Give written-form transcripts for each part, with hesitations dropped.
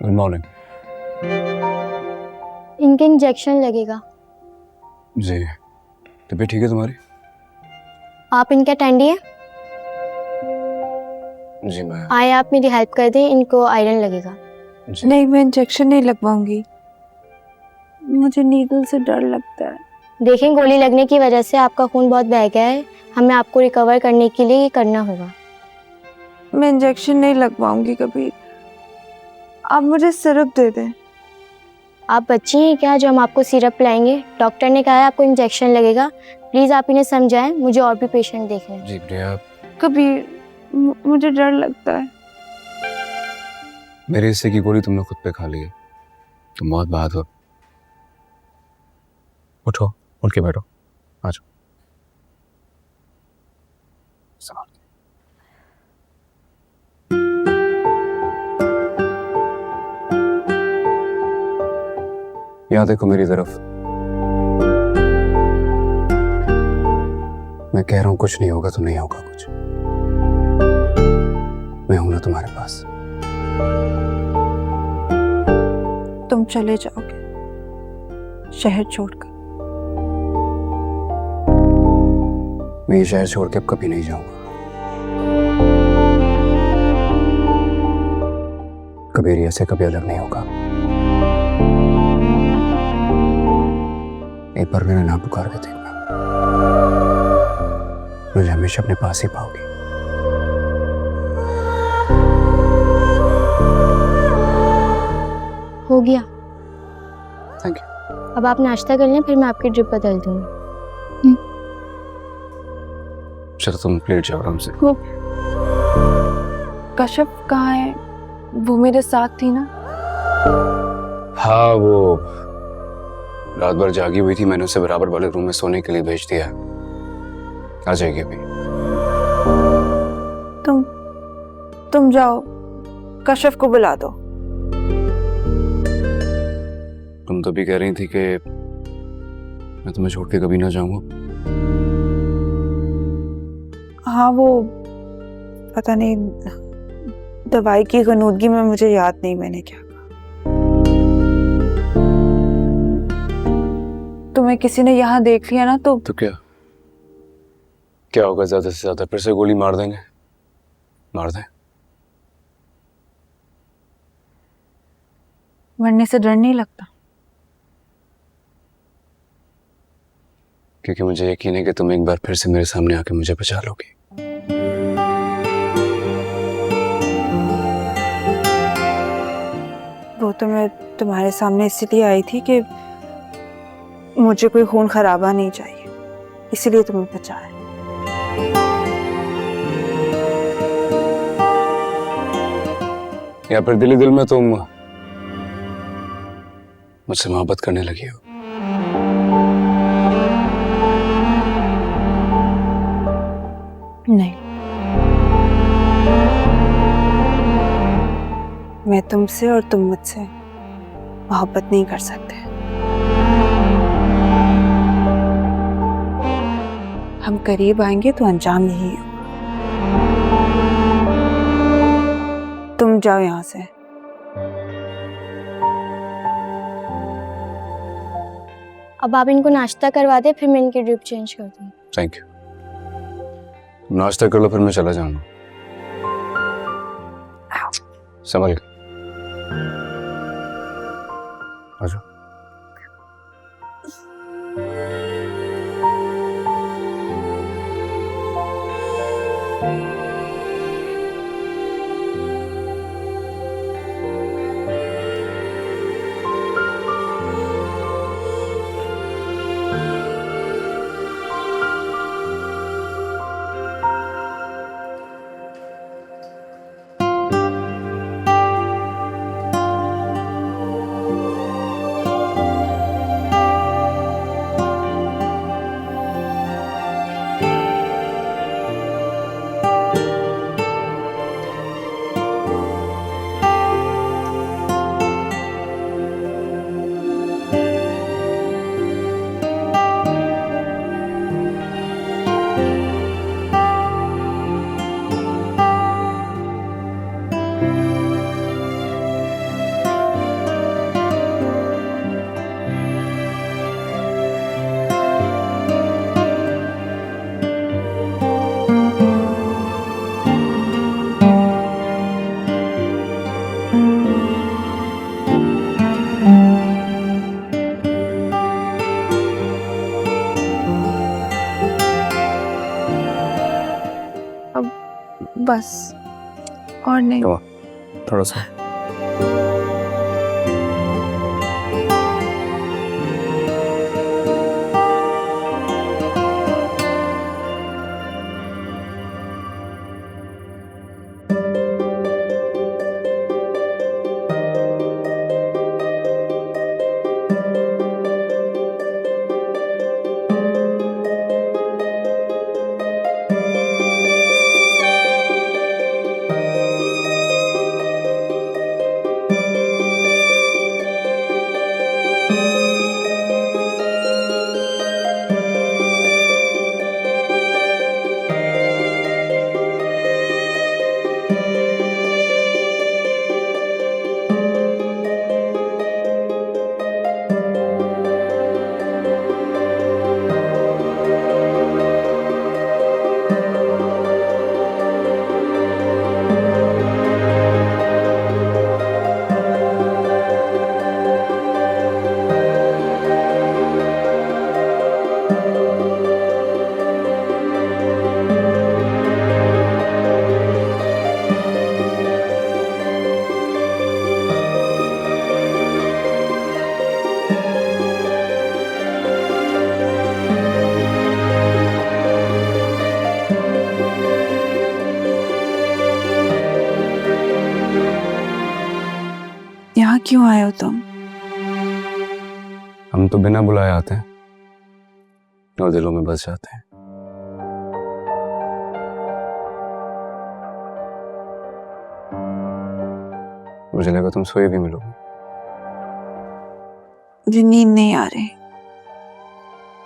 Good morning. इनके injection लगेगा। जी, तबीयत ठीक है तुम्हारी? आप इनके अटेंडी हैं? जी मैं। आए आप मेरी हेल्प कर दें, इनको आयरन लगेगा। जी। नहीं, मैं इंजेक्शन नहीं लगवाऊंगी, मुझे नीडल से डर लगता है। देखें, गोली लगने की वजह से आपका खून बहुत बह गया है, हमें आपको रिकवर करने के लिए ये करना होगा। मैं इंजेक्शन नहीं लगवाऊंगी कभी, आप मुझे सिरप दे दें। आप बच्ची हैं क्या जो हम आपको सिरप पिलाएंगे? डॉक्टर ने कहा है आपको इंजेक्शन लगेगा, प्लीज़ आप इन्हें समझाएं, मुझे और भी पेशेंट देखने हैं। जी प्रिया, कभी मुझे डर लगता है। मेरे हिस्से की गोली तुमने खुद पे खा ली है, तुम बहुत बहादुर। उठो, उठ के बैठो, आ जाओ। संभाल के। यहाँ देखो मेरी तरफ। मैं कह रहा हूं कुछ नहीं होगा तो नहीं होगा कुछ। मैं हूं ना तुम्हारे पास। तुम चले जाओगे शहर छोड़कर? मैं ये शहर छोड़ के अब कभी नहीं जाऊंगा। कभी एरिया से कभी अलग नहीं होगा। एक बार मेरा नाम पुकार के देखना, मुझे हमेशा अपने पास ही पाओगी। हो गया। Thank you. अब आप नाश्ता कर लें, फिर मैं आपकी ड्रिप बदल दूंगी। चलो तुम लेट जाओ आराम से। कश्यप कहाँ है? वो मेरे साथ थी ना। हाँ, वो रात भर जागी हुई थी, मैंने उसे बराबर वाले रूम में सोने के लिए भेज दिया। आ जाएगी अभी। तुम जाओ, कश्यप को बुला दो। तुम तो भी कह रही थी कि मैं तुम्हें छोड़ के कभी ना जाऊंगा। हाँ, वो पता नहीं, दवाई की गनूदगी में मुझे याद नहीं मैंने क्या कहा। तुम्हें किसी ने यहाँ देख लिया ना तो क्या क्या होगा? ज्यादा से ज्यादा फिर से गोली मार देंगे। मार दें। मरने से डर नहीं लगता? क्योंकि मुझे यकीन है कि तुम एक बार फिर से मेरे सामने आके मुझे बचा लोगी। वो तो मैं तुम्हारे सामने इसलिए आई थी कि मुझे कोई खून खराबा नहीं चाहिए, इसलिए तुम्हें बचाया। या फिर दिल ही दिल में तुम मुझसे मोहब्बत करने लगी हो? नहीं, मैं तुमसे और तुम मुझसे मोहब्बत नहीं कर सकते। हम करीब आएंगे तो अंजाम यही होगा। तुम जाओ यहाँ से। अब आप इनको नाश्ता करवा दें, फिर मैं इनकी ड्रिप चेंज कर दूँगी। Thank you. नाश्ता कर लो, फिर मैं चला जाऊंगा। संभल के। आ जाओ। बस, और नहीं। थोड़ा सा। यहाँ क्यों आए हो तुम? हम तो बिना बुलाए आते हैं और दिलों में बस जाते हैं। मुझे लगा तुम सोए भी मिलोगे। मुझे नींद नहीं आ रही।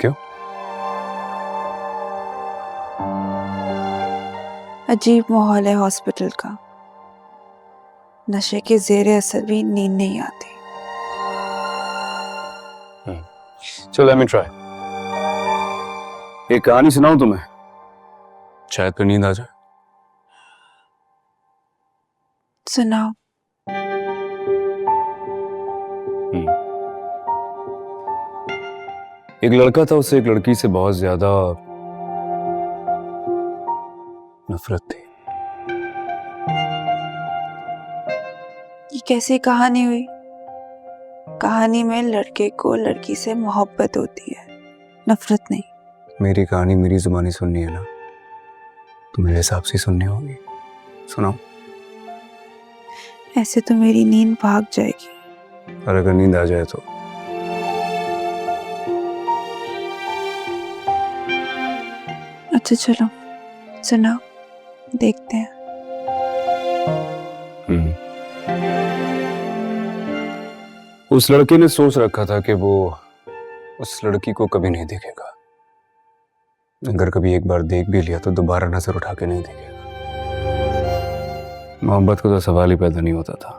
क्यों? अजीब माहौल है हॉस्पिटल का। नशे के जेरे असर भी नींद नहीं आती। चलो लेट मी ट्राई। एक कहानी सुनाऊं तुम्हें, शायद फिर नींद आ जाए। सुनाओ। एक लड़का था, उससे एक लड़की से बहुत ज्यादा नफरत थी। ये कैसी कहानी हुई? कहानी में लड़के को लड़की से मोहब्बत होती है, नफरत नहीं। मेरी कहानी मेरी जुबानी सुननी है ना, तो मेरे हिसाब से सुननी होगी। सुनाओ। ऐसे तो मेरी नींद भाग जाएगी। और अगर नींद आ जाए तो? अच्छा चलो सुनाओ, देखते हैं। उस लड़के ने सोच रखा था कि वो उस लड़की को कभी नहीं देखेगा। अगर कभी एक बार देख भी लिया तो दोबारा नजर उठा के नहीं देखेगा। मोहब्बत का तो सवाल ही पैदा नहीं होता था।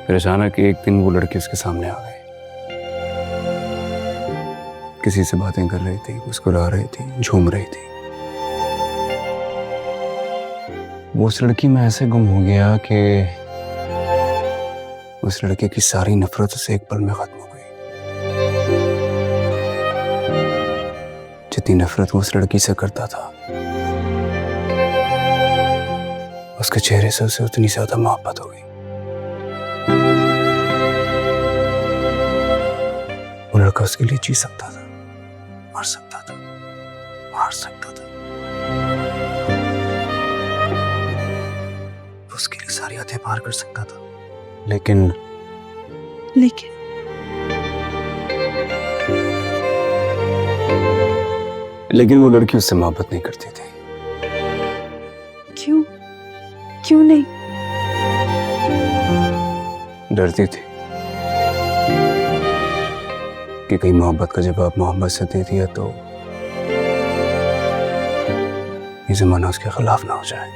फिर अचानक एक दिन वो लड़की उसके सामने आ गई। किसी से बातें कर रही थी, मुस्कुरा रही थी, झूम रही थी। वो उस लड़की में ऐसे गुम हो गया कि उस लड़के की सारी नफरत उसे एक पल में खत्म हो गई। जितनी नफरत वो उस लड़की से करता था, उसके चेहरे से उसे उतनी ज्यादा मोहब्बत हो गई। वो लड़का उसके लिए जी सकता था, मर सकता था, मार सकता था। उसके लिए सारी हदें पार कर सकता था। लेकिन वो लड़की उससे मोहब्बत नहीं करती थी। क्यों नहीं? डरती थी कि कहीं मोहब्बत का जवाब मोहब्बत से दे दिया तो ये जमाना उसके खिलाफ ना हो जाए।